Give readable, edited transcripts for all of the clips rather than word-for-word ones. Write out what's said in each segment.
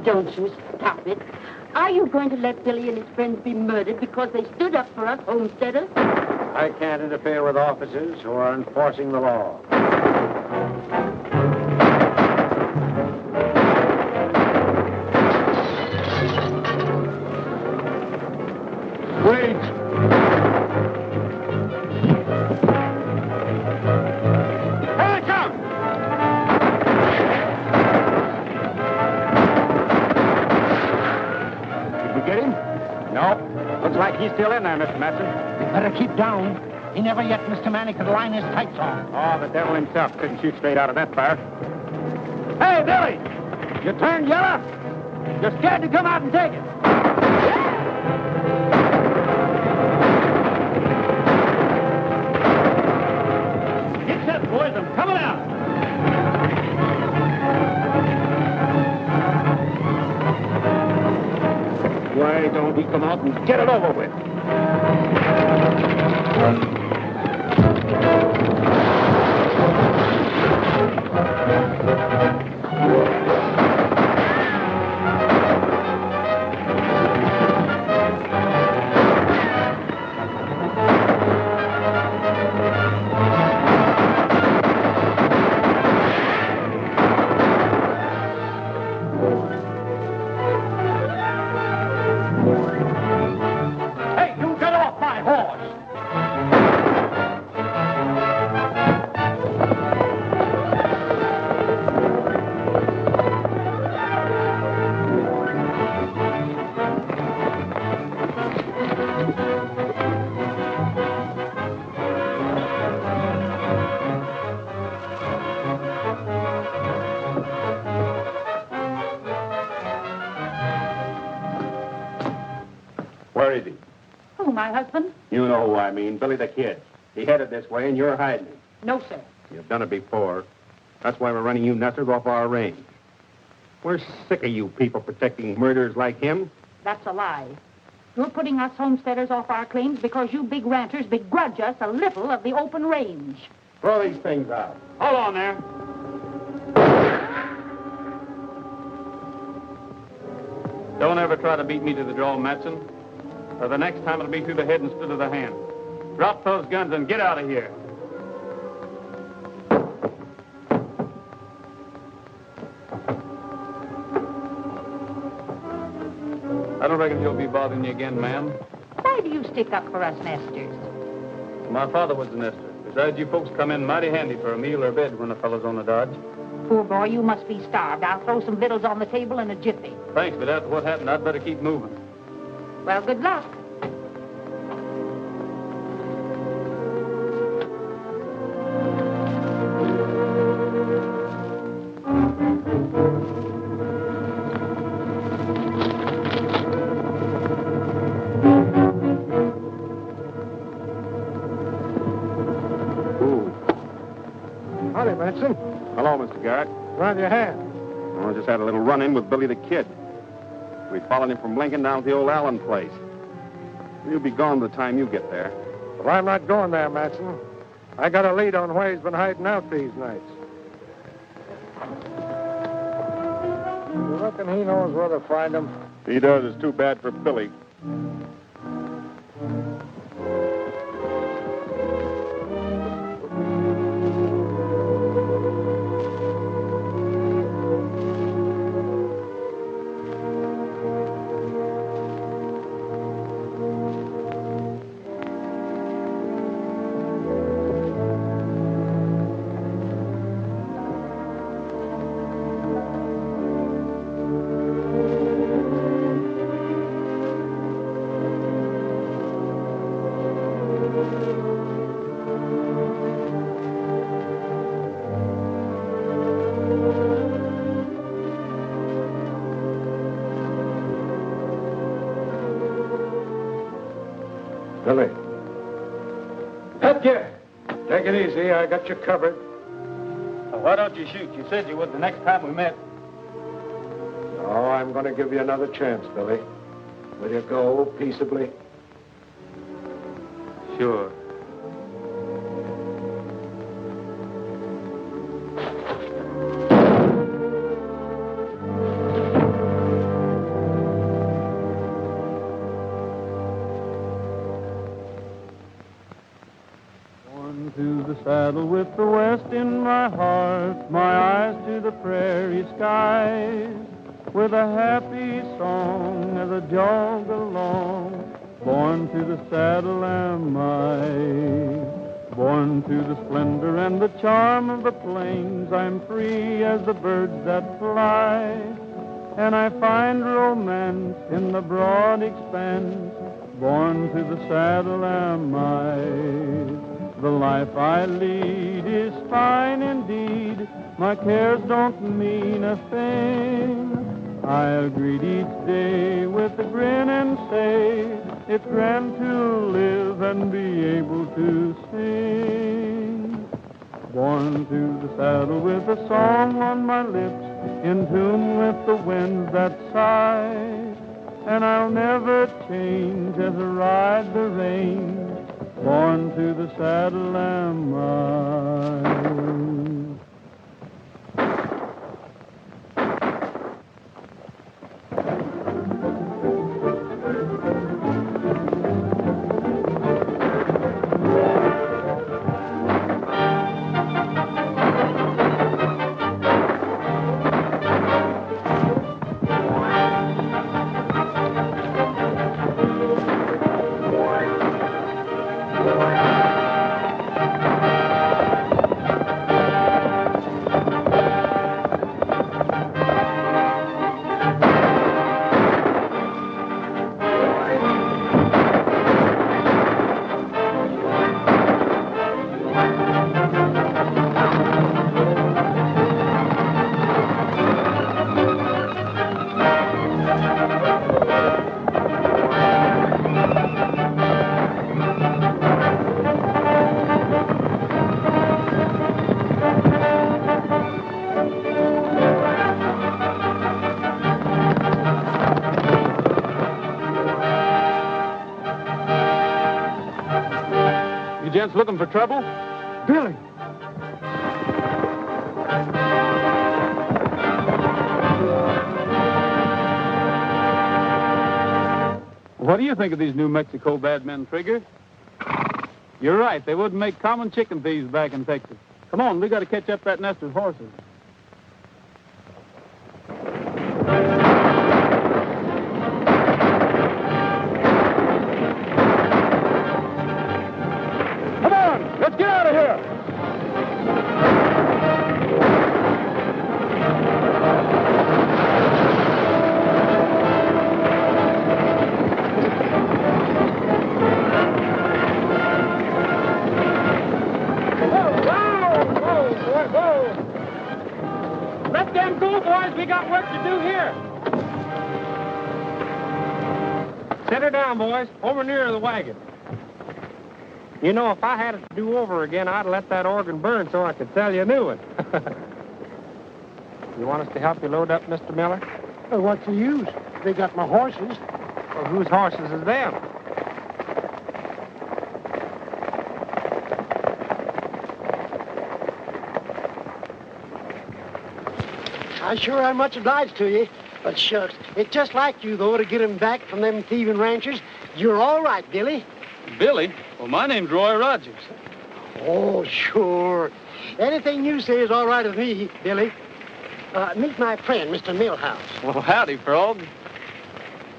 Don't you stop it. Are you going to let Billy and his friends be murdered because they stood up for us homesteaders? I can't interfere with officers who are enforcing the law. Wait! He's still in there, Mr. Matson. You better keep down. He never yet, Mr. Manny, could line his tights on. Oh, the devil himself couldn't shoot straight out of that fire. Hey, Billy! You turned yellow? You're scared to come out and take it. Get set, boys. I'm coming out. Why don't we come out and get it over with? Where is he? Who, my husband? You know who I mean, Billy the Kid. He headed this way, and you're hiding him. No, sir. You've done it before. That's why we're running you nestlers off our range. We're sick of you people protecting murderers like him. That's a lie. You're putting us homesteaders off our claims because you big ranchers begrudge us a little of the open range. Throw these things out. Hold on there. Don't ever try to beat me to the draw, Matson. Or the next time it'll be through the head instead of the hand. Drop those guns and get out of here. I don't reckon he'll be bothering you again, ma'am. Why do you stick up for us nesters? My father was a nester. Besides, you folks come in mighty handy for a meal or bed when a fellow's on the dodge. Poor boy, you must be starved. I'll throw some victuals on the table in a jiffy. Thanks, but after what happened, I'd better keep moving. Well, good luck. Howdy, Matson. Hello, Mr. Garrett. Round your hand. Well, I just had a little run-in with Billy the Kid. We followed him from Lincoln down to the old Allen place. He'll be gone by the time you get there. Well, I'm not going there, Matson. I got a lead on where he's been hiding out these nights. You reckon he knows where to find him? If he does, it's too bad for Billy. Billy. Headgear! Take it easy. I got you covered. Well, why don't you shoot? You said you would the next time we met. Oh, I'm going to give you another chance, Billy. Will you go peaceably? Sure. Saddle with the west in my heart, my eyes to the prairie skies, with a happy song as I jog along. Born to the saddle am I, born to the splendor and the charm of the plains. I'm free as the birds that fly, and I find romance in the broad expanse. Born to the saddle am I. The life I lead is fine indeed. My cares don't mean a thing. I'll greet each day with a grin and say, it's grand to live and be able to sing. Born to the saddle with a song on my lips, in tune with the winds that sigh. And I'll never change as I ride the reins. Born to the saddle am I. You gents looking for trouble? Billy! What do you think of these New Mexico bad men, Trigger? You're right. They wouldn't make common chicken thieves back in Texas. Come on, we got to catch up that nest of horses. Come on, let's get out of here! Let them go, boys. We got work to do here. Set her down, boys. Over near the wagon. You know, if I had it to do over again, I'd let that organ burn so I could sell you a new one. You want us to help you load up, Mr. Miller? Well, what's the use? They got my horses. Well, whose horses is them? I sure am much obliged to you. But shucks, it's just like you, though, to get him back from them thieving ranchers. You're all right, Billy. Billy? Well, my name's Roy Rogers. Oh, sure. Anything you say is all right with me, Billy. Meet my friend, Mr. Millhouse. Well, howdy, Frog.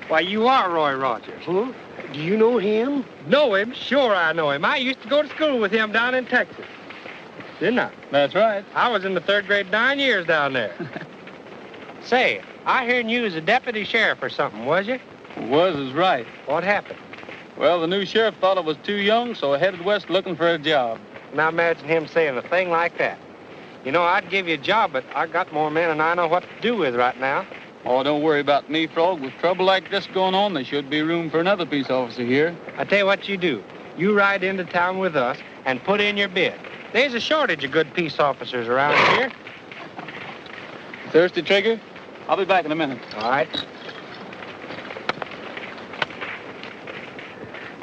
Why, you are Roy Rogers. Huh? Do you know him? Know him? Sure I know him. I used to go to school with him down in Texas. Didn't I? That's right. I was in the 3rd grade 9 years down there. Say, I heard you was a deputy sheriff or something, was you? Was is right. What happened? Well, the new sheriff thought I was too young, so I headed west looking for a job. Now imagine him saying a thing like that. You know, I'd give you a job, but I got more men than I know what to do with right now. Oh, don't worry about me, Frog. With trouble like this going on, there should be room for another peace officer here. I tell you what you do. You ride into town with us and put in your bid. There's a shortage of good peace officers around here. Thirsty, Trigger? I'll be back in a minute. All right.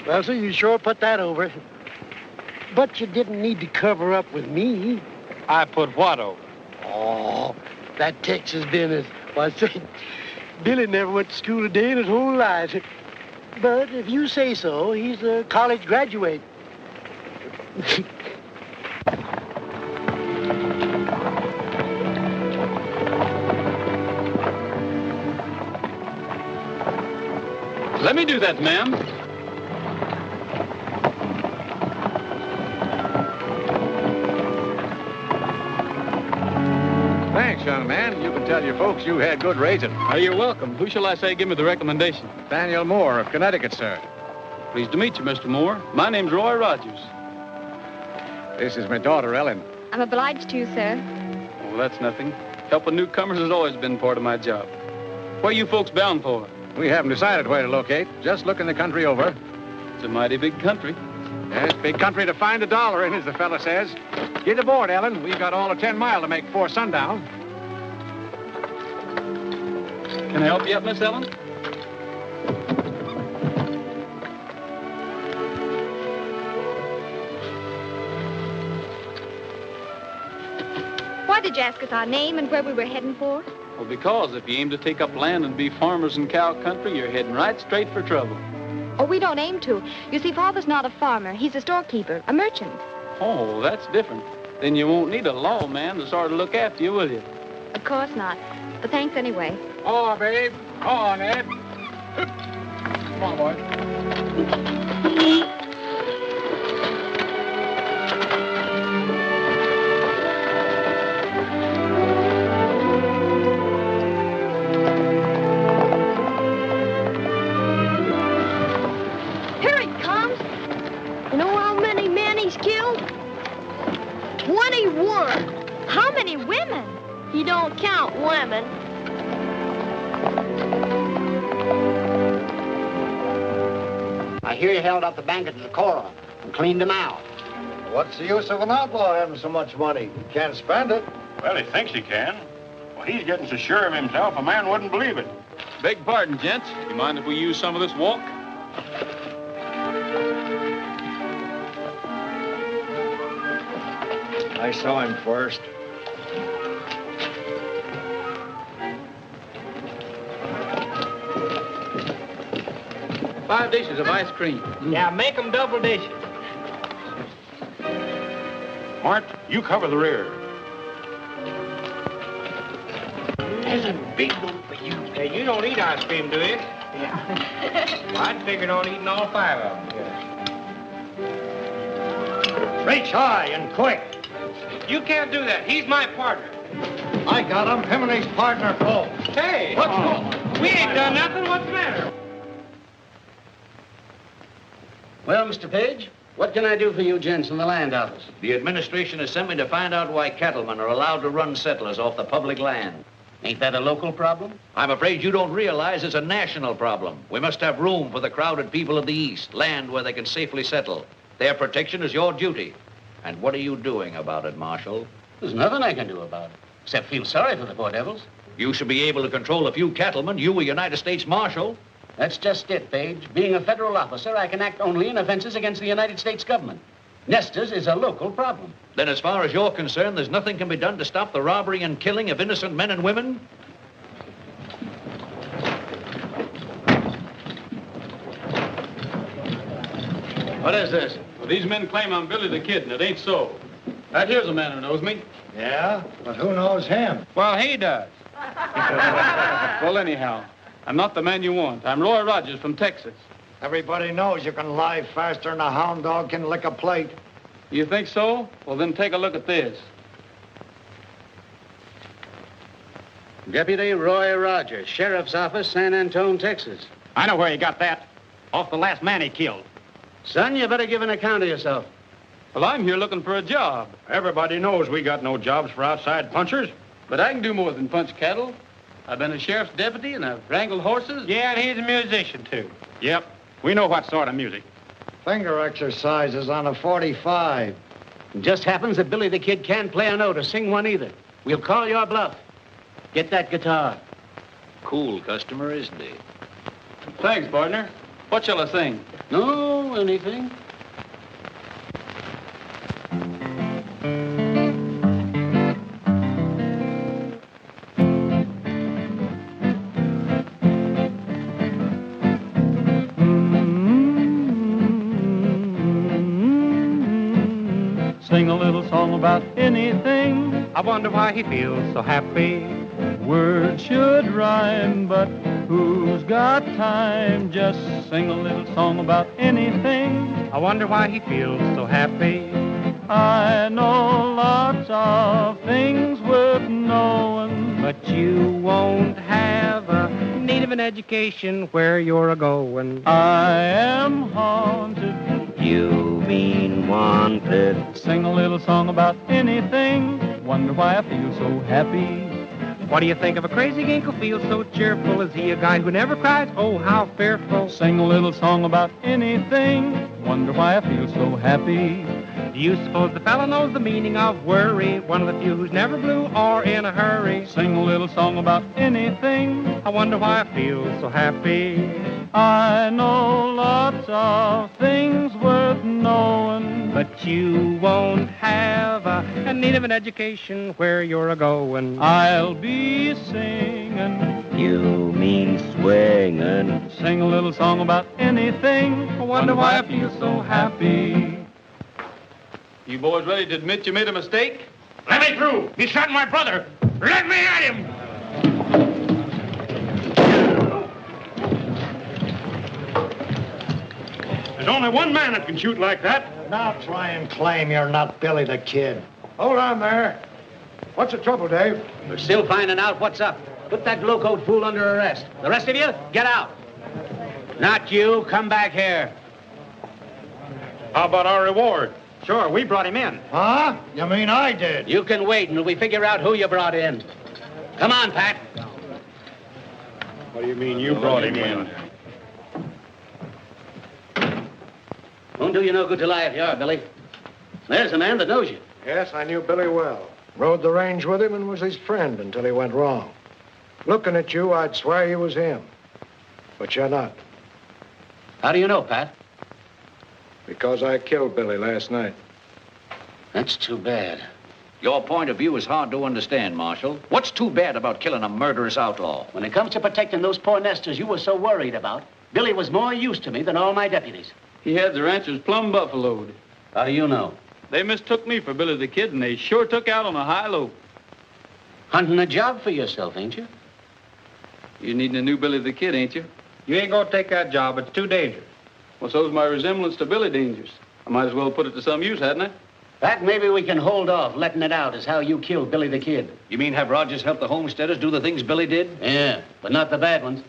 Well, sir, you sure put that over. But you didn't need to cover up with me. I put what over? Oh, that Texas business. Why, say, Billy never went to school a day in his whole life. But if you say so, he's a college graduate. Let me do that, ma'am. Thanks, young man. You can tell your folks you had good raising. You're welcome. Who shall I say give me the recommendation? Nathaniel Moore of Connecticut, sir. Pleased to meet you, Mr. Moore. My name's Roy Rogers. This is my daughter, Ellen. I'm obliged to, sir. Oh, that's nothing. Helping newcomers has always been part of my job. Where you folks bound for? We haven't decided where to locate. Just looking the country over. It's a mighty big country. Yes, big country to find a dollar in, as the fella says. Get aboard, Ellen. We've got all of 10 mile to make before sundown. Can I help you up, Miss Ellen? Why did you ask us our name and where we were heading for? Well, because if you aim to take up land and be farmers in cow country, you're heading right straight for trouble. Oh, we don't aim to. You see, Father's not a farmer. He's a storekeeper, a merchant. Oh, that's different. Then you won't need a lawman to sort of look after you, will you? Of course not. But thanks anyway. Oh, babe. Oh, Ned. Come on, boy. Here he comes. You know how many men he's killed? 21. How many women? He don't count women. I hear you held up the bank at the Kohler and cleaned them out. What's the use of an outlaw having so much money? He can't spend it. Well, he thinks he can. Well, he's getting so sure of himself, a man wouldn't believe it. Beg pardon, gents. You mind if we use some of this walk? I saw him first. Five dishes of ice cream. Yeah, make them double dishes. Mart, you cover the rear. There's a big one for you. Hey, you don't eat ice cream, do you? Yeah. Well, I'd figured on eating all 5 of them. Reach high and quick. You can't do that. He's my partner. I got him. Him and his partner, Cole. Hey! What's wrong? We ain't done nothing. What's the matter? Well, Mr. Page, what can I do for you gents in the land office? The administration has sent me to find out why cattlemen are allowed to run settlers off the public land. Ain't that a local problem? I'm afraid you don't realize it's a national problem. We must have room for the crowded people of the East, land where they can safely settle. Their protection is your duty. And what are you doing about it, Marshal? There's nothing I can do about it, except feel sorry for the poor devils. You should be able to control a few cattlemen. You, a United States Marshal. That's just it, Page. Being a federal officer, I can act only in offenses against the United States government. Nesters is a local problem. Then as far as you're concerned, there's nothing can be done to stop the robbery and killing of innocent men and women? What is this? Well, these men claim I'm Billy the Kid, and it ain't so. Right here's a man who knows me. Yeah? But who knows him? Well, he does. Well, anyhow, I'm not the man you want. I'm Roy Rogers from Texas. Everybody knows you can lie faster than a hound dog can lick a plate. You think so? Well, then take a look at this. Deputy Roy Rogers, Sheriff's Office, San Antone, Texas. I know where he got that. Off the last man he killed. Son, you better give an account of yourself. Well, I'm here looking for a job. Everybody knows we got no jobs for outside punchers. But I can do more than punch cattle. I've been a sheriff's deputy, and I've wrangled horses. Yeah, and he's a musician, too. Yep. We know what sort of music. Finger exercises on a 45. It just happens that Billy the Kid can't play a note or sing one either. We'll call your bluff. Get that guitar. Cool customer, isn't he? Thanks, partner. What shall I sing? No, anything. Sing a little song about anything. I wonder why he feels so happy. Words should rhyme, but who's got time? Just sing a little song about anything. I wonder why he feels so happy. I know lots of things worth knowing, But you won't have a need of an education where you're a-going. I am haunted. You mean wanted. Sing a little song about anything. Wonder why I feel so happy. What do you think of a crazy gink who feels so cheerful? Is he a guy who never cries? Oh, how fearful. Sing a little song about anything. Wonder why I feel so happy. Do you suppose the fellow knows the meaning of worry? One of the few who's never blue or in a hurry. Sing a little song about anything. I wonder why I feel so happy. I know lots of things worth knowing, But you won't have a need of an education where you're a-going. I'll be singing. You mean swinging. Sing a little song about anything. I wonder why I feel so happy. You boys ready to admit you made a mistake? Let me through. He shot my brother. Let me at him. There's only one man that can shoot like that. Now try and claim you're not Billy the Kid. Hold on there. What's the trouble, Dave? We're still finding out what's up. Put that blue-coat fool under arrest. The rest of you, get out. Not you. Come back here. How about our reward? Sure, we brought him in. Huh? You mean I did? You can wait until we figure out who you brought in. Come on, Pat. What do you mean you brought him in? Won't do you no good to lie if you are, Billy. There's a man that knows you. Yes, I knew Billy well. Rode the range with him and was his friend until he went wrong. Looking at you, I'd swear you was him. But you're not. How do you know, Pat? Because I killed Billy last night. That's too bad. Your point of view is hard to understand, Marshal. What's too bad about killing a murderous outlaw? When it comes to protecting those poor nesters you were so worried about, Billy was more use to me than all my deputies. He had the ranchers plumb buffaloed. How do you know? They mistook me for Billy the Kid, and they sure took out on a high low. Hunting a job for yourself, ain't you? You needing a new Billy the Kid, ain't you? You ain't gonna take that job. It's too dangerous. Well, so's my resemblance to Billy Dangerous. I might as well put it to some use, hadn't I? Pat, maybe we can hold off letting it out as how you killed Billy the Kid. You mean have Rogers help the homesteaders do the things Billy did? Yeah, but not the bad ones.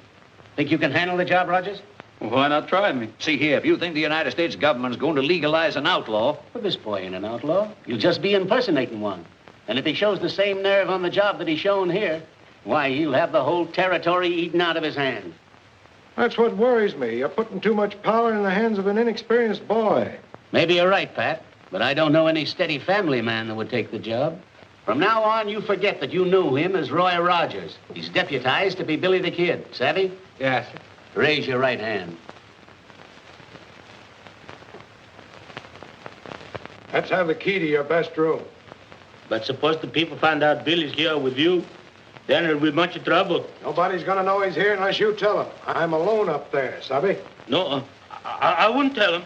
Think you can handle the job, Rogers? Well, why not try me? See here, if you think the United States government's going to legalize an outlaw... Well, this boy ain't an outlaw. You'll just be impersonating one. And if he shows the same nerve on the job that he's shown here, why, he'll have the whole territory eaten out of his hand. That's what worries me. You're putting too much power in the hands of an inexperienced boy. Maybe you're right, Pat, but I don't know any steady family man that would take the job. From now on, you forget that you knew him as Roy Rogers. He's deputized to be Billy the Kid. Savvy? Yes, sir. Raise your right hand. Let's have the key to your best room. But suppose the people find out Billy's here with you, then it'll be much trouble. Nobody's gonna know he's here unless you tell them. I'm alone up there, Sabi? No, I wouldn't tell him.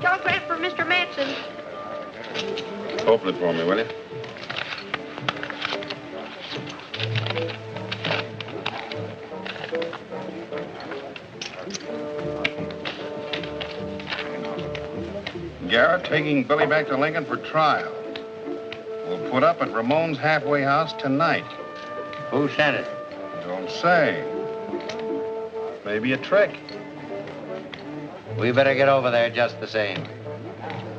Telegram for Mr. Matson. Open it for me, will you? Garrett taking Billy back to Lincoln for trial. We'll put up at Ramon's halfway house tonight. Who sent it? Don't say. Maybe a trick. We better get over there just the same.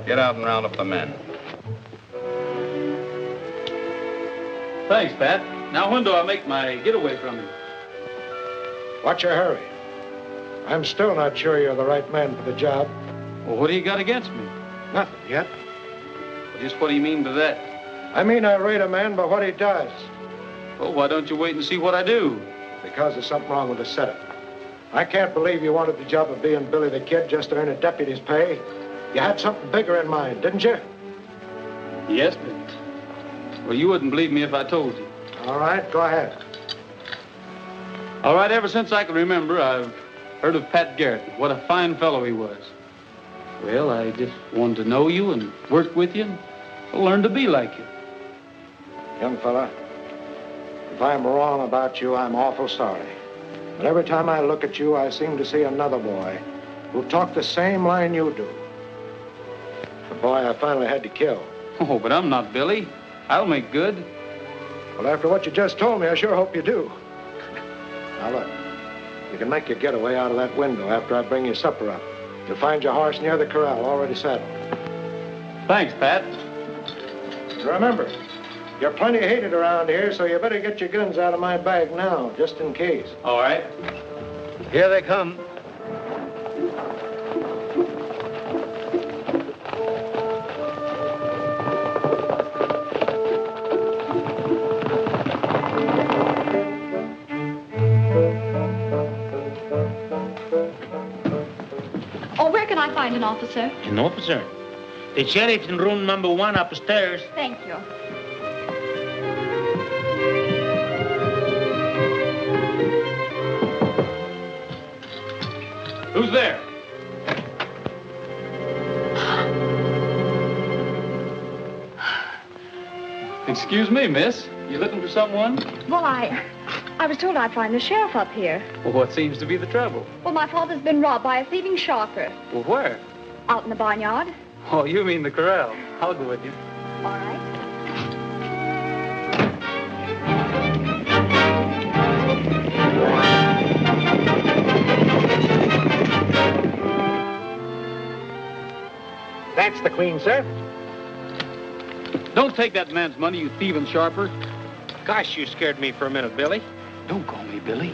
Get out and round up the men. Thanks, Pat. Now, when do I make my getaway from you? What's your hurry? I'm still not sure you're the right man for the job. Well, what do you got against me? Nothing yet. Well, just what do you mean by that? I mean I rate a man by what he does. Well, why don't you wait and see what I do? Because there's something wrong with the setup. I can't believe you wanted the job of being Billy the Kid just to earn a deputy's pay. You had something bigger in mind, didn't you? Yes, but... Well, you wouldn't believe me if I told you. All right, go ahead. All right, ever since I can remember, I've heard of Pat Garrett. What a fine fellow he was. Well, I just wanted to know you and work with you and learn to be like you. Young fella, if I'm wrong about you, I'm awful sorry. But every time I look at you, I seem to see another boy who talked the same line you do. The boy I finally had to kill. Oh, but I'm not Billy. I'll make good. Well, after what you just told me, I sure hope you do. Now, look, you can make your getaway out of that window after I bring your supper up. You'll find your horse near the corral, already saddled. Thanks, Pat. Remember, you're plenty hated around here, so you better get your guns out of my bag now, just in case. All right. Here they come. Find an officer. An officer? The sheriff's in room number 1 upstairs. Thank you. Who's there? Excuse me, miss. You looking for someone? Well, I was told I'd find the sheriff up here. Well, what seems to be the trouble? Well, my father's been robbed by a thieving sharper. Well, where? Out in the barnyard. Oh, you mean the corral. I'll go with you. All right. That's the Queen, sir. Don't take that man's money, you thieving sharper. Gosh, you scared me for a minute, Billy. Don't call me Billy.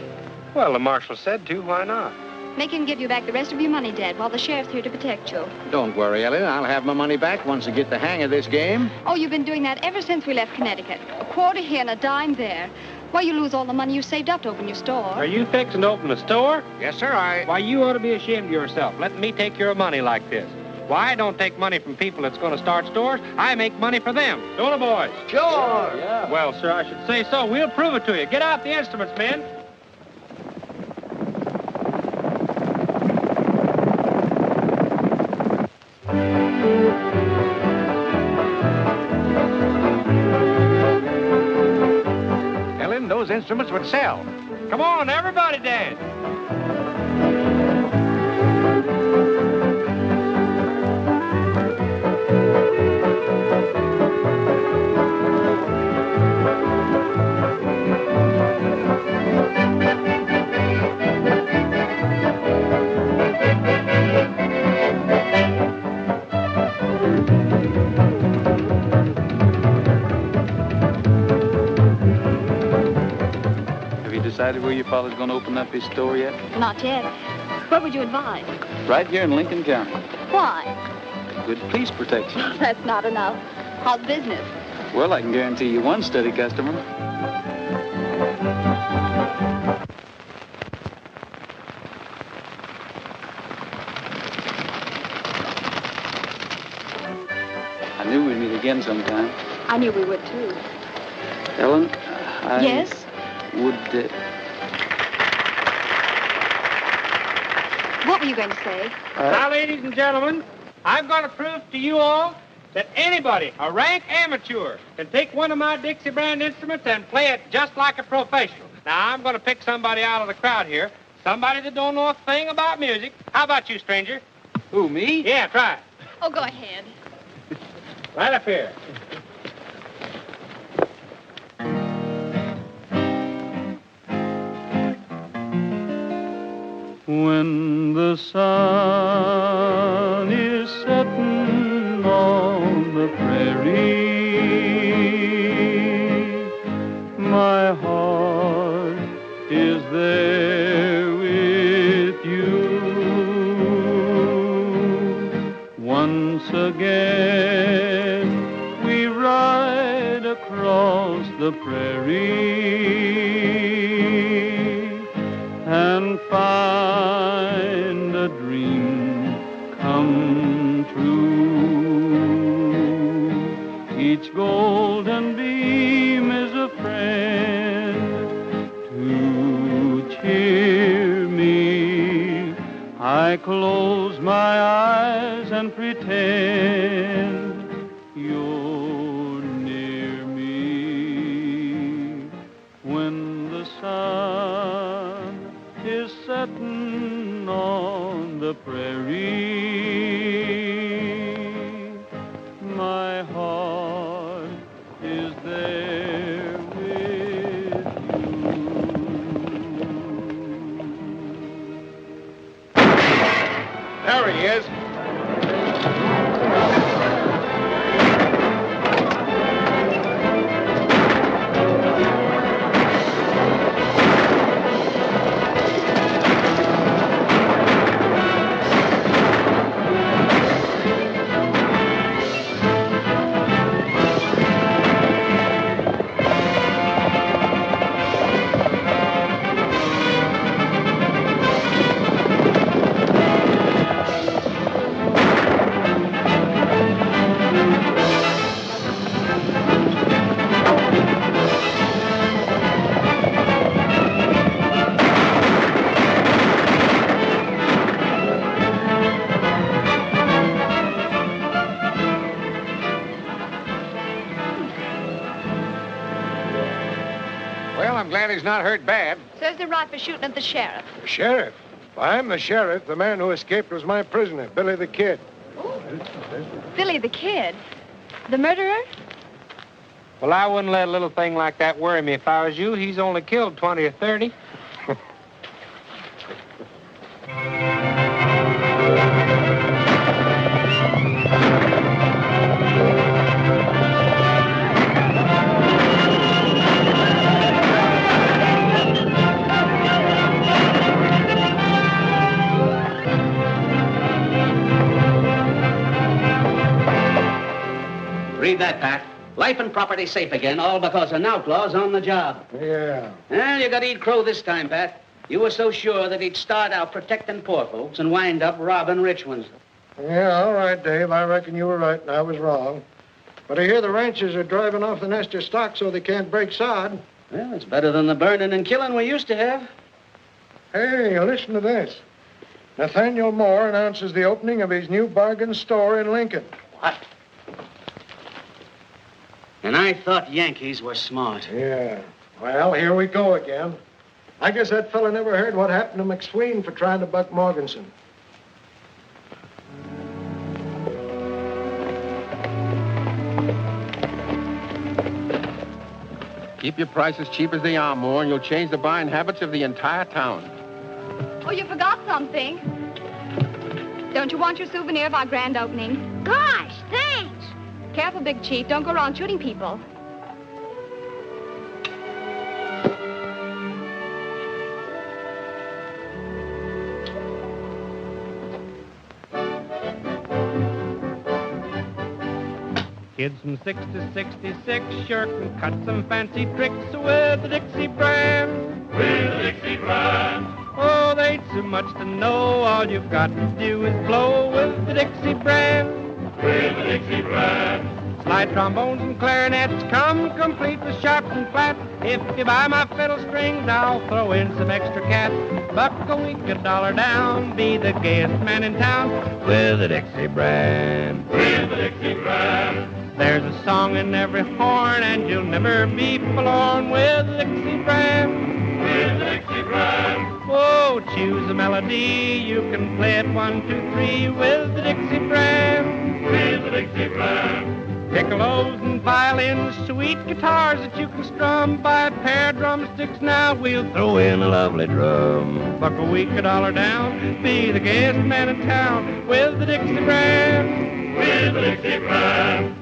Well, the marshal said to. Why not? Make him give you back the rest of your money, Dad, while the sheriff's here to protect you. Don't worry, Ellen. I'll have my money back once I get the hang of this game. Oh, you've been doing that ever since we left Connecticut. A quarter here and a dime there. Why, you lose all the money you saved up to open your store. Are you fixing to open a store? Yes, sir, Why, you ought to be ashamed of yourself, letting me take your money like this. Why, I don't take money from people that's going to start stores. I make money for them. Don't I, boys? Sure. Yeah. Well, sir, I should say so. We'll prove it to you. Get out the instruments, men. Ellen, those instruments would sell. Come on, everybody dance. Decided where your father's going to open up his store yet? Not yet. Where would you advise? Right here in Lincoln County. Why? good police protection. That's not enough. How's business? Well, I can guarantee you one steady customer. I knew we'd meet again sometime. I knew we would, too. Ellen, Yes? would... What were you going to say? Now, ladies and gentlemen, I'm going to prove to you all that anybody, a rank amateur, can take one of my Dixie brand instruments and play it just like a professional. Now, I'm going to pick somebody out of the crowd here, somebody that don't know a thing about music. How about you, stranger? Who, me? Yeah, try it. Oh, go ahead. Right up here. When the sun is setting on the prairie, my heart is there with you. Once again we ride across the prairie and find a dream come true. Each golden beam is a friend to cheer me. I close my eyes and pretend you're near me. When the sun is setting on the prairie, my heart is there with There he is. I'm glad he's not hurt bad. Serves him right for shooting at the sheriff. Sheriff? I'm the sheriff. The man who escaped was my prisoner, Billy the Kid. Billy the Kid? The murderer? Well, I wouldn't let a little thing like that worry me if I was you. He's only killed 20 or 30. Read that, Pat. Life and property safe again, all because an outlaw's on the job. Yeah. Well, you got to eat crow this time, Pat. You were so sure that he'd start out protecting poor folks and wind up robbing rich ones. Yeah, all right, Dave. I reckon you were right and I was wrong. But I hear the ranchers are driving off the nest of stock so they can't break sod. Well, it's better than the burning and killing we used to have. Hey, listen to this. Nathaniel Moore announces the opening of his new bargain store in Lincoln. What? And I thought Yankees were smart. Yeah. Well, here we go again. I guess that fella never heard what happened to McSween for trying to buck Morganson. Keep your prices cheap as they are, Moore, and you'll change the buying habits of the entire town. Oh, you forgot something. Don't you want your souvenir of our grand opening? Gosh, thanks. Careful, Big Chief. Don't go around shooting people. Kids from 6 to 66 sure can cut some fancy tricks with the Dixie brand. With the Dixie brand. Oh, they ain't so much to know. All you've got to do is blow with the Dixie brand. With the Dixie brand. Slide trombones and clarinets come complete with sharps and flats. If you buy my fiddle strings, I'll throw in some extra cats. Buck a week, $1 down, be the gayest man in town with the Dixie brand. With the Dixie brand. There's a song in every horn, and you'll never be forlorn with the Dixie brand. With the Dixie brand. Oh, choose a melody, you can play it 1, 2, 3 with the Dixie brand. With the Dixie brand. Piccolos and violins, sweet guitars that you can strum. Buy a pair of drumsticks now, we'll throw in a lovely drum. Buck a week, $1 down, be the gayest man in town with the Dixie brand. With the Dixie brand.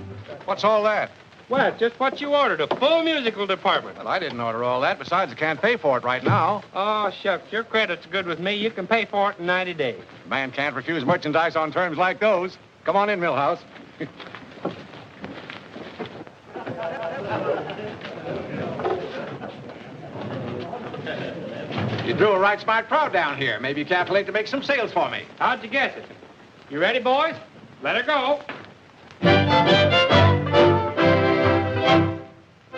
What's all that? Well, it's just what you ordered, a full musical department. Well, I didn't order all that. Besides, I can't pay for it right now. Oh, shucks, your credit's good with me. You can pay for it in 90 days. A man can't refuse merchandise on terms like those. Come on in, Millhouse. You drew a right smart crowd down here. Maybe you calculate to make some sales for me. How'd you guess it? You ready, boys? Let her go.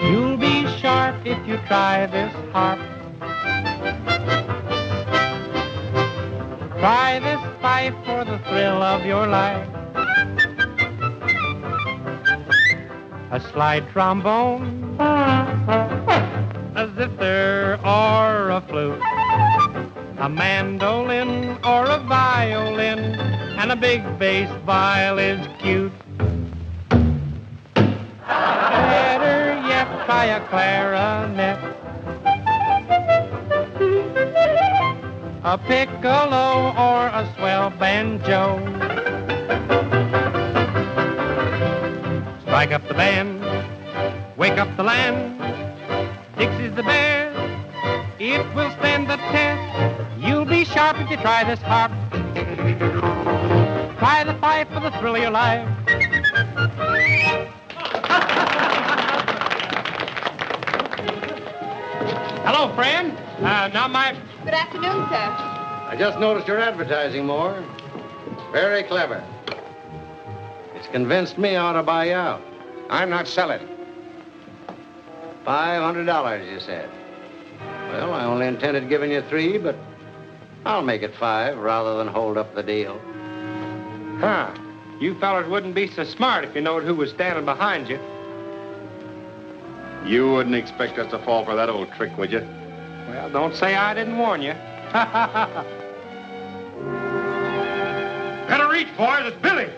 You'll be sharp if you try this harp. Try this fife for the thrill of your life. A slide trombone, a zither or a flute, a mandolin or a violin, and a big bass viol is cute. Better yet, try a clarinet, a piccolo or a swell banjo. Strike up the band, wake up the land. Dixie's the best, it will stand the test. You'll be sharp if you try this harp. Try the fife for the thrill of your life. Hello, friend. Good afternoon, sir. I just noticed your advertising more. Very clever. It's convinced me I ought to buy you out. I'm not selling. $500, you said. Well, I only intended giving you 3, but I'll make it 5 rather than hold up the deal. Huh. You fellas wouldn't be so smart if you knowed who was standing behind you. You wouldn't expect us to fall for that old trick, would you? Well, don't say I didn't warn you. Better reach, boys. It's Billy.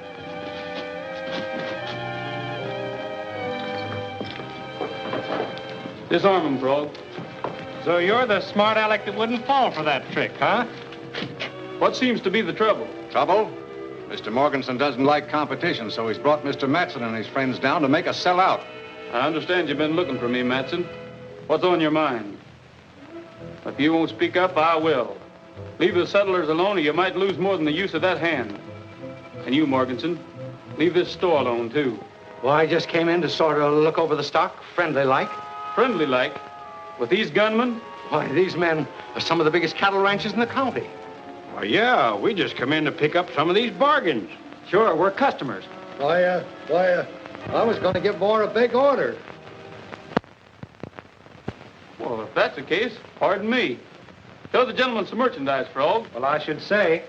Disarm him, Frog. So you're the smart aleck that wouldn't fall for that trick, huh? What seems to be the trouble? Trouble? Mr. Morganson doesn't like competition, so he's brought Mr. Matson and his friends down to make us sell out. I understand you've been looking for me, Matson. What's on your mind? If you won't speak up, I will. Leave the settlers alone or you might lose more than the use of that hand. And you, Morganson, leave this store alone, too. Well, I just came in to sort of look over the stock, friendly-like. Friendly-like? With these gunmen? Why, these men are some of the biggest cattle ranches in the county. Oh, yeah, we just come in to pick up some of these bargains. Sure, we're customers. I was going to give Moore a big order. Well, if that's the case, pardon me. Show the gentleman some merchandise, Frog. Well, I should say.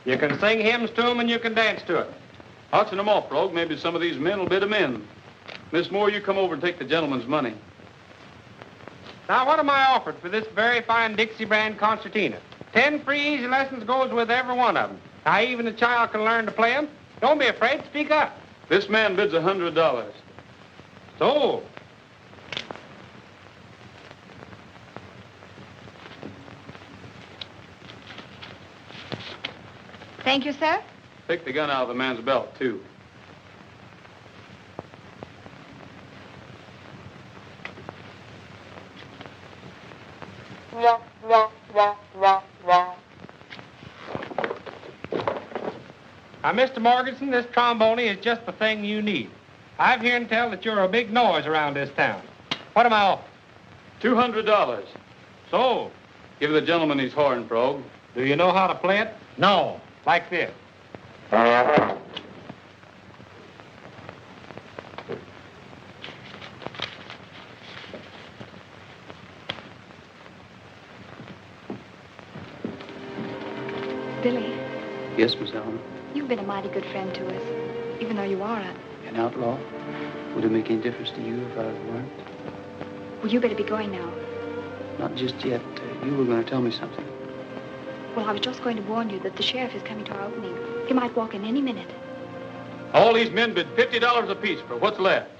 You can sing hymns to them and you can dance to it. Auction them off, Frog. Maybe some of these men will bid them in. Miss Moore, you come over and take the gentleman's money. Now, what am I offered for this very fine Dixie brand concertina? 10 free easy lessons goes with every one of them. Now, even a child can learn to play them. Don't be afraid. Speak up. This man bids $100. Sold. Thank you, sir. Take the gun out of the man's belt, too. Now, Mr. Morganson, this trombone is just the thing you need. I've heard tell that you're a big noise around this town. What am I off? $200. So, Give the gentleman his horn, Frog. do you know how to play it? No. Like this. Billy, Yes, Miss Allen. you've been a mighty good friend to us, even though you are An outlaw? Would it make any difference to you if I weren't? Well, you better be going now. Not just yet. You were going to tell me something. Well, I was just going to warn you that the sheriff is coming to our opening. He might walk in any minute. All these men bid $50 apiece for what's left.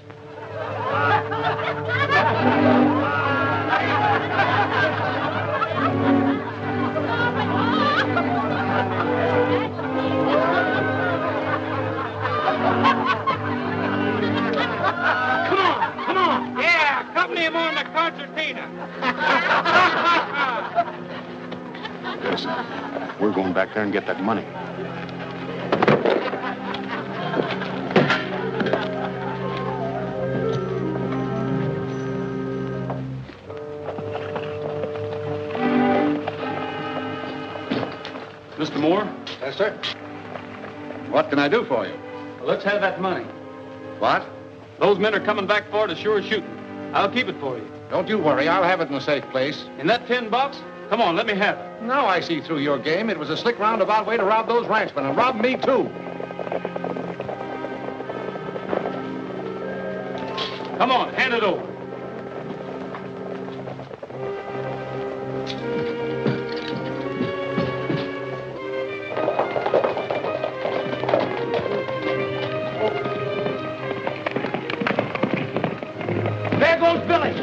Come on. Yeah, accompany him on the concertina. Listen, we're going back there and get that money. Mr. Moore, Yes, sir. What can I do for you? let's have that money. What? Those men are coming back for it as sure as shooting. I'll keep it for you. Don't you worry. I'll have it in a safe place. In that tin box? Come on, let me have it. Now I see through your game. It was a slick roundabout way to rob those ranchmen, and rob me, too. Come on, hand it over. There goes Billy.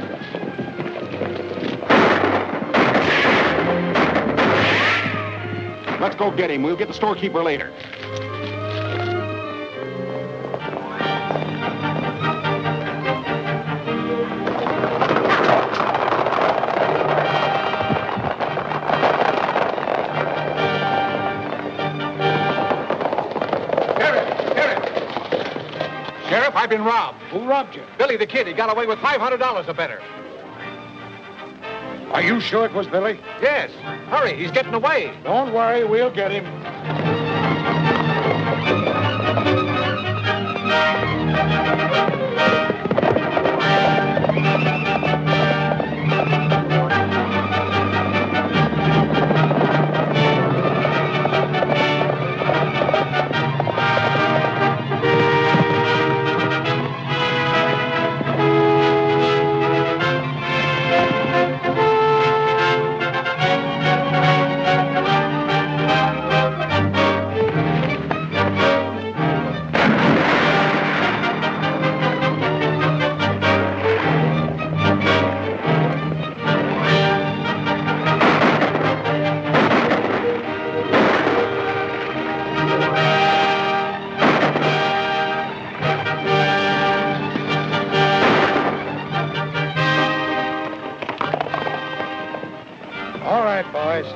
Let's go get him. We'll get the storekeeper later. Sheriff, I've been robbed. Who robbed you? Billy the Kid. He got away with $500 or better. Are you sure it was Billy? Yes. Hurry, he's getting away. Don't worry, we'll get him. All right, boys.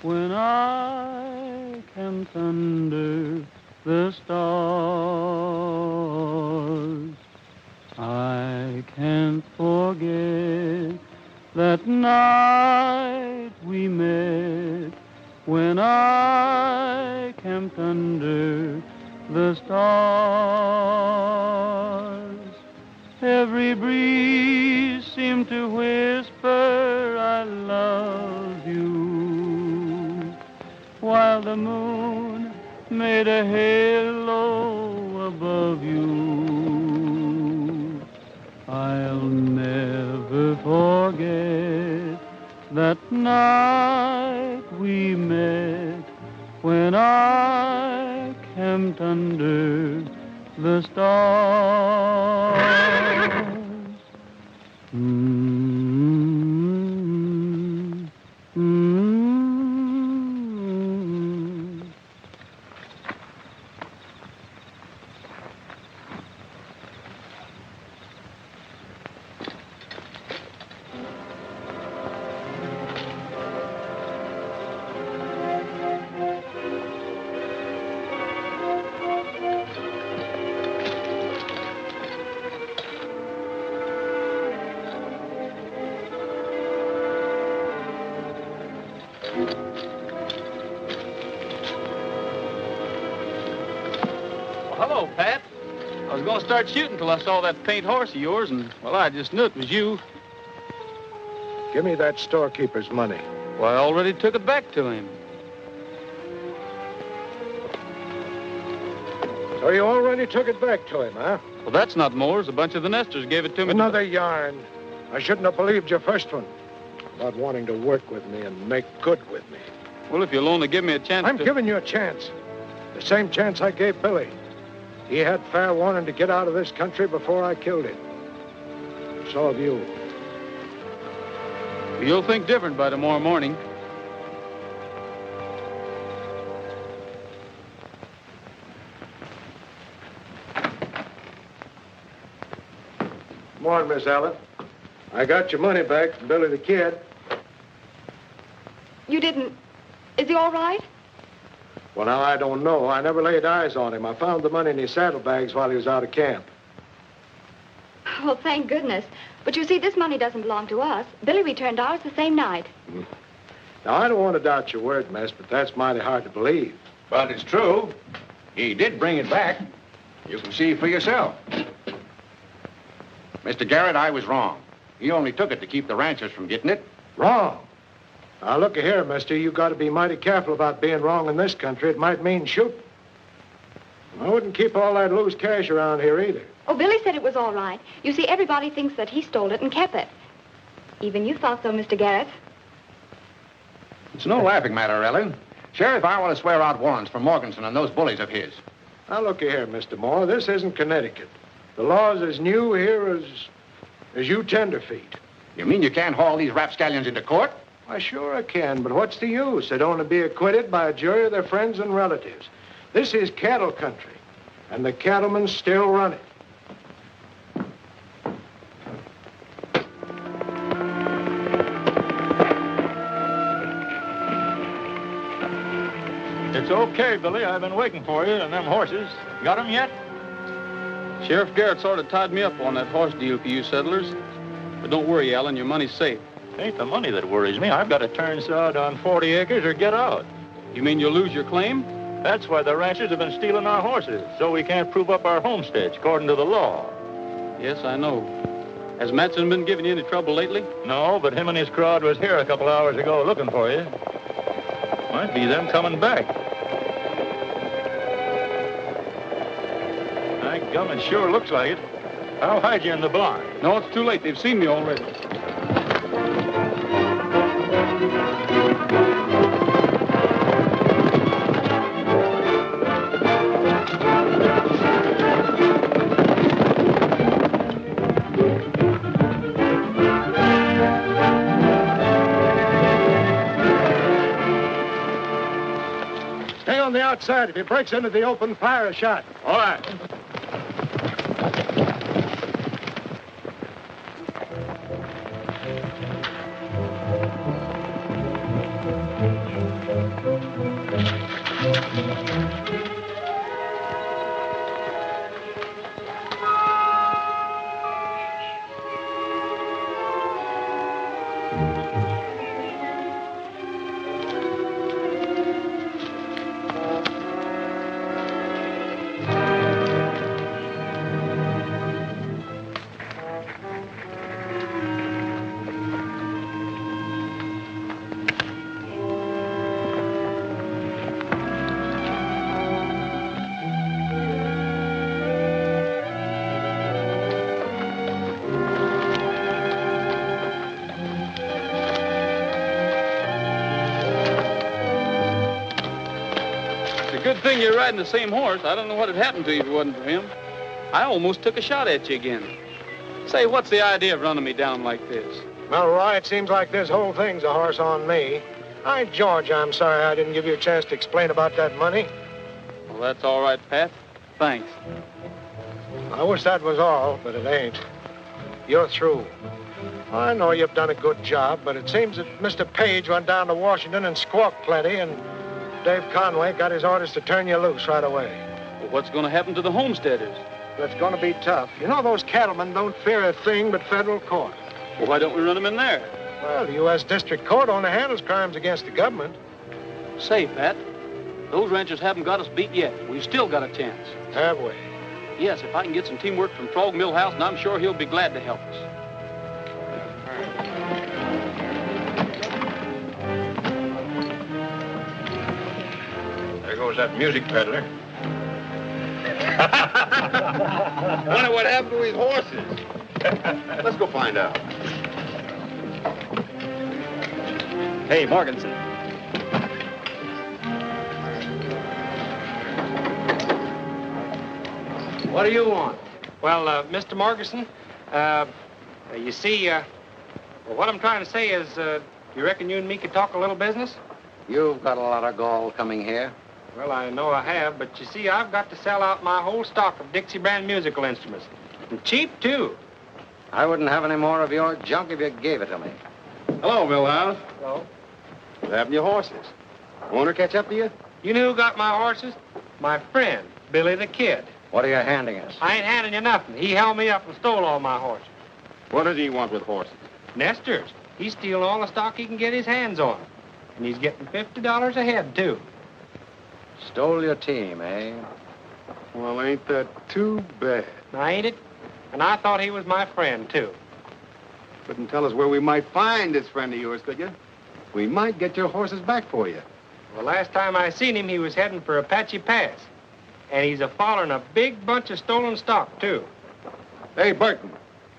When I camped under the stars, I can't forget that night we met. When I camped under the stars, every breeze seemed to whisper, I love you, while the moon made a halo above you. I'll never forget that night we met, when I camped under the stars. Hello, Pat. I was going to start shooting till I saw that paint horse of yours, and, well, I just knew it was you. Give me that storekeeper's money. Well, I already took it back to him. So you already took it back to him, huh? Well, that's not Moore's. A bunch of the nesters gave it to me. Another yarn. I shouldn't have believed your first one about wanting to work with me and make good with me. Well, if you'll only give me a chance I'm giving you a chance. The same chance I gave Billy. He had fair warning to get out of this country before I killed him. So have you. You'll think different by tomorrow morning. Come on, Miss Allen. I got your money back from Billy the Kid. You didn't... Is he all right? Well, now, I don't know. I never laid eyes on him. I found the money in his saddlebags while he was out of camp. Well, thank goodness. But you see, this money doesn't belong to us. Billy returned ours the same night. Now, I don't want to doubt your word, miss, but that's mighty hard to believe. But it's true. He did bring it back. You can see for yourself. Mr. Garrett, I was wrong. He only took it to keep the ranchers from getting it. Wrong? Now, look here, mister. You got to be mighty careful about being wrong in this country. It might mean shooting. I wouldn't keep all that loose cash around here either. Oh, Billy said it was all right. You see, everybody thinks that he stole it and kept it. Even you thought so, Mr. Garrett. It's no laughing matter, Ellen. Sheriff, I want to swear out warrants for Morganson and those bullies of his. Now, look here, Mr. Moore. This isn't Connecticut. The law's as new here as you tenderfeet. You mean you can't haul these rapscallions into court? Why, sure I can, but what's the use? They'd only be acquitted by a jury of their friends and relatives. This is cattle country, and the cattlemen still run it. It's okay, Billy. I've been waiting for you and them horses. Got them yet? Sheriff Garrett sort of tied me up on that horse deal for you settlers. But don't worry, Alan, your money's safe. It ain't the money that worries me. I've got to turn sod on 40 acres or get out. You mean you'll lose your claim? That's why the ranchers have been stealing our horses, so we can't prove up our homesteads according to the law. Yes, I know. Has Matson been giving you any trouble lately? No, but him and his crowd was here a couple hours ago looking for you. Might be them coming back. My gum, it sure looks like it. I'll hide you in the barn. No, it's too late. They've seen me already. Stay on the outside. If he breaks into the open, fire a shot. All right. Good thing you're riding the same horse. I don't know what had happened to you if it wasn't for him. I almost took a shot at you again. Say, what's the idea of running me down like this? Well, Roy, it seems like this whole thing's a horse on me. George, I'm sorry I didn't give you a chance to explain about that money. Well, that's all right, Pat. Thanks. I wish that was all, but it ain't. You're through. I know you've done a good job, but it seems that Mr. Page went down to Washington and squawked plenty, and Dave Conway got his orders to turn you loose right away. Well, what's going to happen to the homesteaders? That's going to be tough. You know, those cattlemen don't fear a thing but federal court. Well, why don't we run them in there? Well, the U.S. District Court only handles crimes against the government. Say, Pat, Those ranchers haven't got us beat yet. We've still got a chance. Have we? Yes, if I can get some teamwork from Frog Millhouse, and I'm sure he'll be glad to help us. There goes that music peddler. Wonder what happened to his horses. Let's go find out. Hey, Morganson. What do you want? Well, Mr. Morganson, you see, well, what I'm trying to say is, you reckon you and me could talk a little business? You've got a lot of gall coming here. Well, I know I have, but you see, I've got to sell out my whole stock of Dixie brand musical instruments. And cheap, too. I wouldn't have any more of your junk if you gave it to me. Hello, Millhouse. Hello. What happened to your horses? Owner catch up to you? You know who got my horses? My friend, Billy the Kid. What are you handing us? I ain't handing you nothing. He held me up and stole all my horses. What does he want with horses? Nesters. He's stealing all the stock he can get his hands on. And he's getting $50 a head, too. Stole your team, eh? Well, ain't that too bad? Now, ain't it? And I thought he was my friend, too. Couldn't tell us where we might find this friend of yours, could you? We might get your horses back for you. Well, last time I seen him, he was heading for Apache Pass. And he's a-following a big bunch of stolen stock, too. Hey, Burton,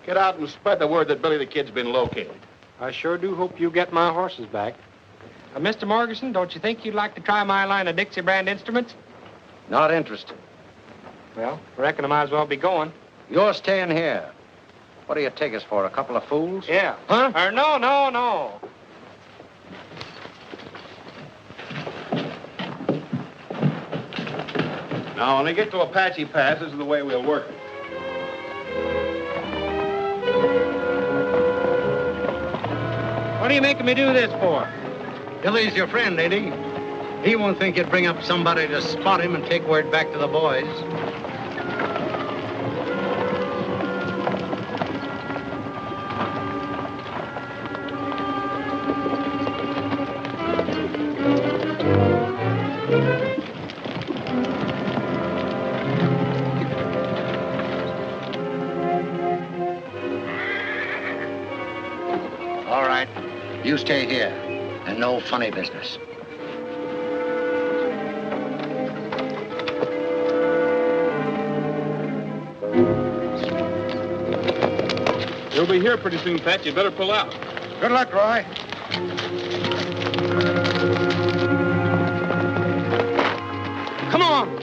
get out and spread the word that Billy the Kid's been located. I sure do hope you get my horses back. Mr. Morganson, don't you think you'd like to try my line of Dixie brand instruments? Not interested. Well, I reckon I might as well be going. You're staying here. What do you take us for, a couple of fools? Yeah. Huh? No. Now, when they get to Apache Pass, this is the way we'll work it. What are you making me do this for? Billy's your friend, ain't he? He won't think you'd bring up somebody to spot him and take word back to the boys. All right, you stay here. And no funny business. He'll be here pretty soon, Pat. You better pull out. Good luck, Roy. Come on.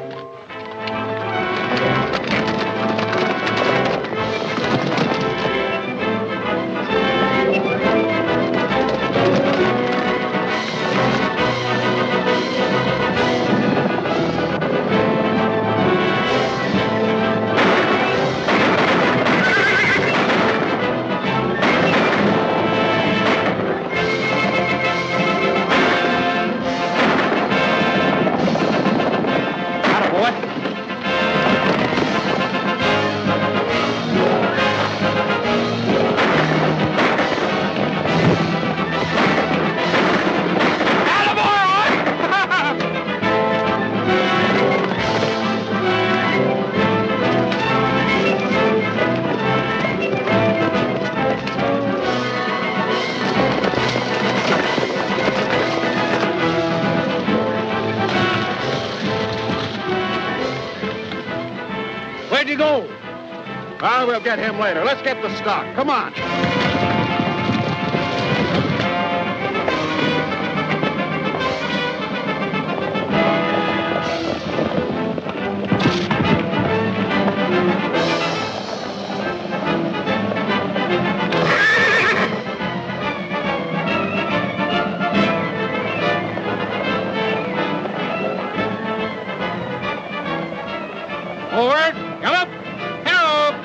Where'd you go? Well, we'll get him later. Let's get the stock. Come on. Forward. Come up. Help.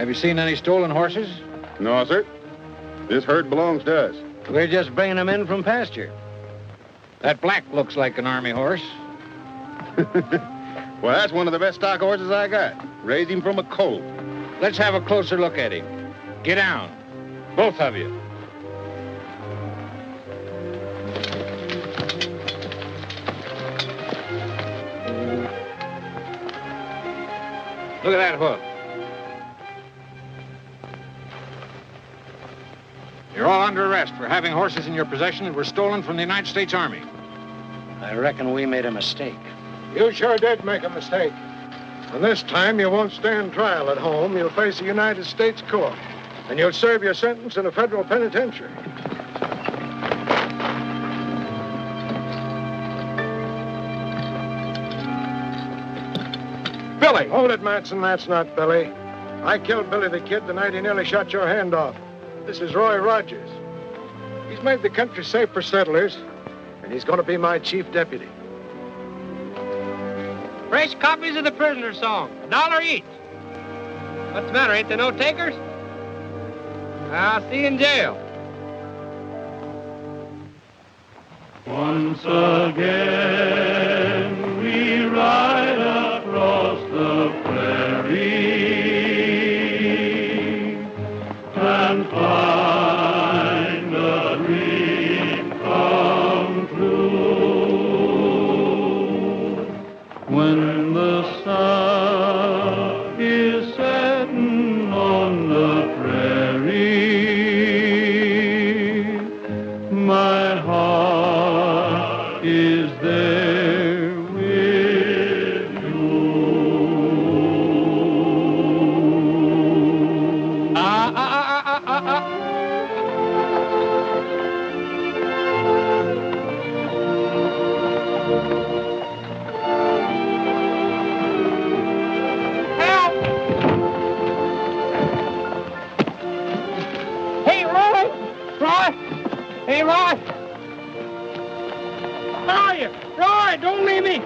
Have you seen any stolen horses? No, sir. This herd belongs to us. We're just bringing them in from pasture. That black looks like an army horse. Well, that's one of the best stock horses I got. Raised him from a colt. Let's have a closer look at him. Get down. Both of you. Look at that hoof. You're all under arrest for having horses in your possession that were stolen from the United States Army. I reckon we made a mistake. You sure did make a mistake. And this time you won't stand trial at home. You'll face a United States court. And you'll serve your sentence in a federal penitentiary. Billy! Hold it, Matson. That's not Billy. I killed Billy the Kid the night he nearly shot your hand off. This is Roy Rogers. He's made the country safe for settlers, and he's going to be my chief deputy. Fresh copies of the prisoner song, $1 each. What's the matter? Ain't there no takers? I'll see you in jail. Once again we ride across the prairie and find a dream come true. When the sun is setting on the prairie, my heart is there with you. Help! Hey, Roy! Roy! Hey, Roy! Where are you? Roy, don't leave me!